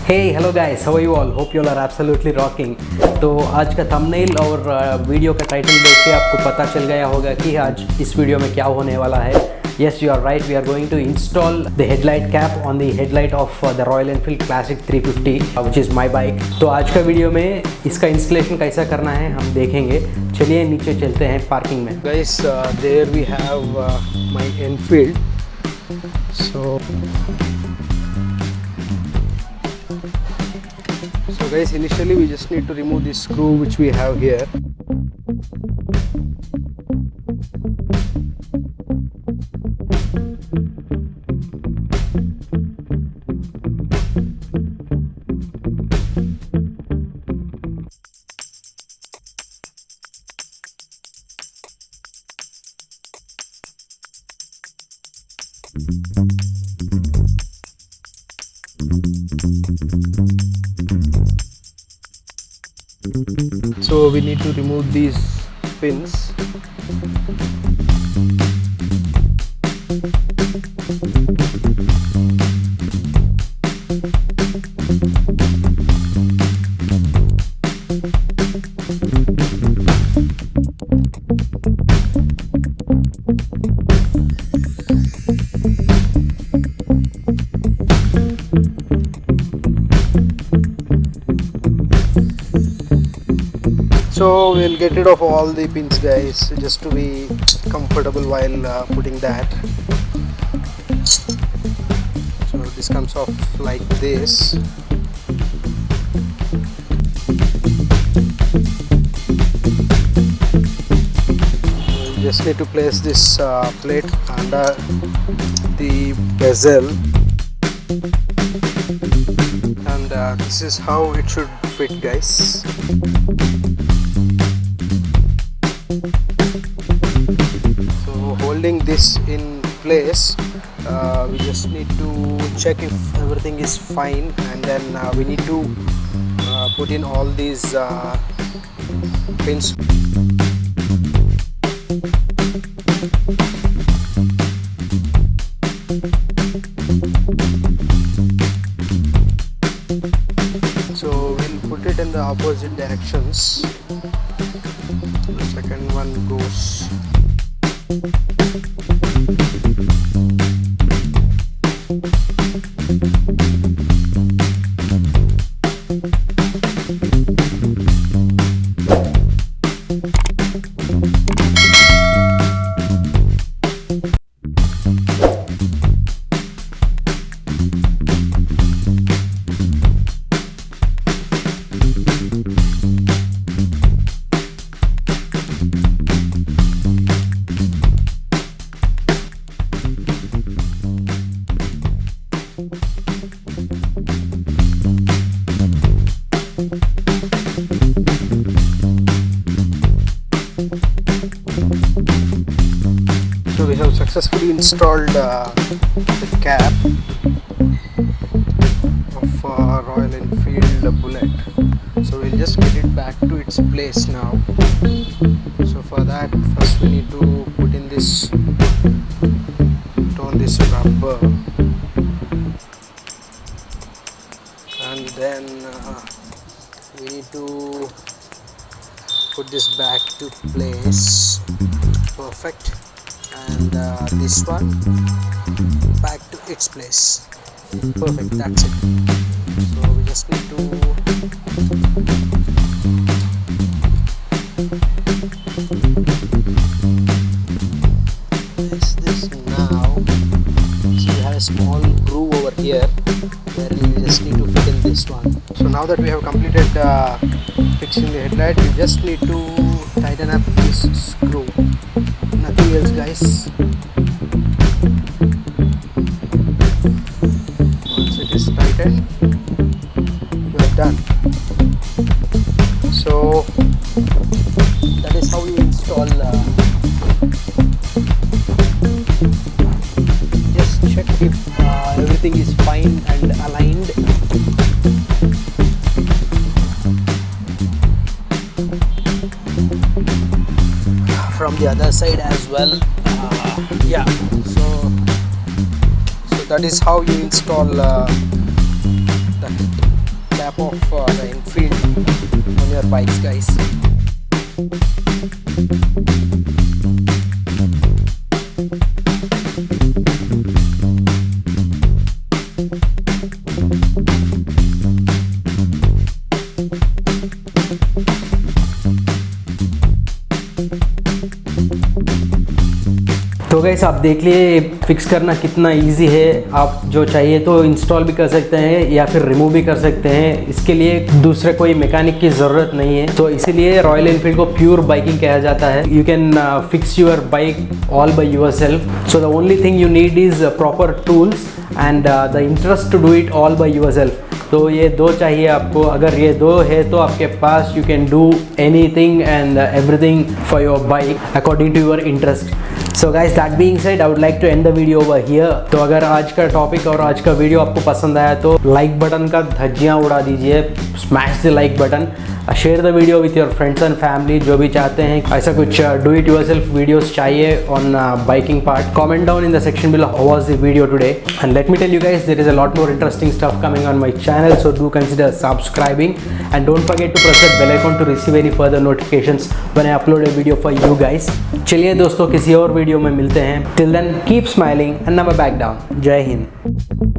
Hey, hello guys, how are you all? Hope you all are absolutely rocking. तो आज का thumbnail और video का टाइटल देख के आपको पता चल गया होगा कि आज इस वीडियो में क्या होने वाला है. Yes, you are right. We are going to install the headlight cap on the headlight of the Royal Enfield Classic 350, which is my bike. तो आज का वीडियो में इसका इंस्टॉलेशन कैसा करना है हम देखेंगे. चलिए नीचे चलते हैं पार्किंग में. Guys, there we have my Enfield. So guys, initially we just need to remove this screw which we have here. So we need to remove these pins. So we'll get rid of all the pins, guys, just to be comfortable while putting that. So this comes off like this. We just need to place this plate under the bezel, and this is how it should fit, guys. Holding this in place, we just need to check if everything is fine, and then we need to put in all these pins. So we'll put it in the opposite directions. The second one goes . So we have successfully installed the cap of Royal Enfield Bullet. So we'll just get it back to its place now. So for that, first we need to put in this, put on this rubber, and then we need to put this back to place. Perfect. And this one back to its place. Perfect, that's it. So we just need to place this now. So we have a small groove over here where we just need to fit in this one. So now that we have completed fixing the headlight, we just need to tighten up this screw. Nothing else, guys. Once it is tightened, you are done. So that is how you install. Just check if everything is fine and aligned. From the other side as well. Yeah, so that is how you install that. lap of the Enfield on your bikes, guys. तो guys आप देख लिए fix करना कितना easy है। आप जो चाहिए तो इंस्टॉल भी कर सकते हैं या फिर रिमूव भी कर सकते हैं। इसके लिए दूसरे कोई मैकेनिक की ज़रूरत नहीं है। तो इसीलिए रॉयल एनफील्ड को प्योर बाइकिंग कहा जाता है। You can fix your bike all by yourself. So the only thing you need is proper tools and the interest to do it all by yourself. तो ये दो चाहिए आपको। अगर ये दो है तो आपके पास you can do anything and everything for your bike according to your interest. So guys that being said I would like to end the video over here. तो अगर आज का टॉपिक और आज का वीडियो आपको पसंद आया तो लाइक बटन का धज्जियाँ उड़ा दीजिए, smash the like button, share the video with your friends and family जो भी चाहते हैं ऐसा कुछ डू इट योरसेल्फ वीडियोस चाहिए on biking part. Comment down in the section below how was the video today and let me tell you guys there is a lot more interesting stuff coming on my channel, so do consider subscribing and don't forget to press the bell icon to receive any further notifications when I upload a video for you guys. चलिए दोस्तों किसी और video में मिलते हैं। Till then keep smiling and never back down. जय हिंद।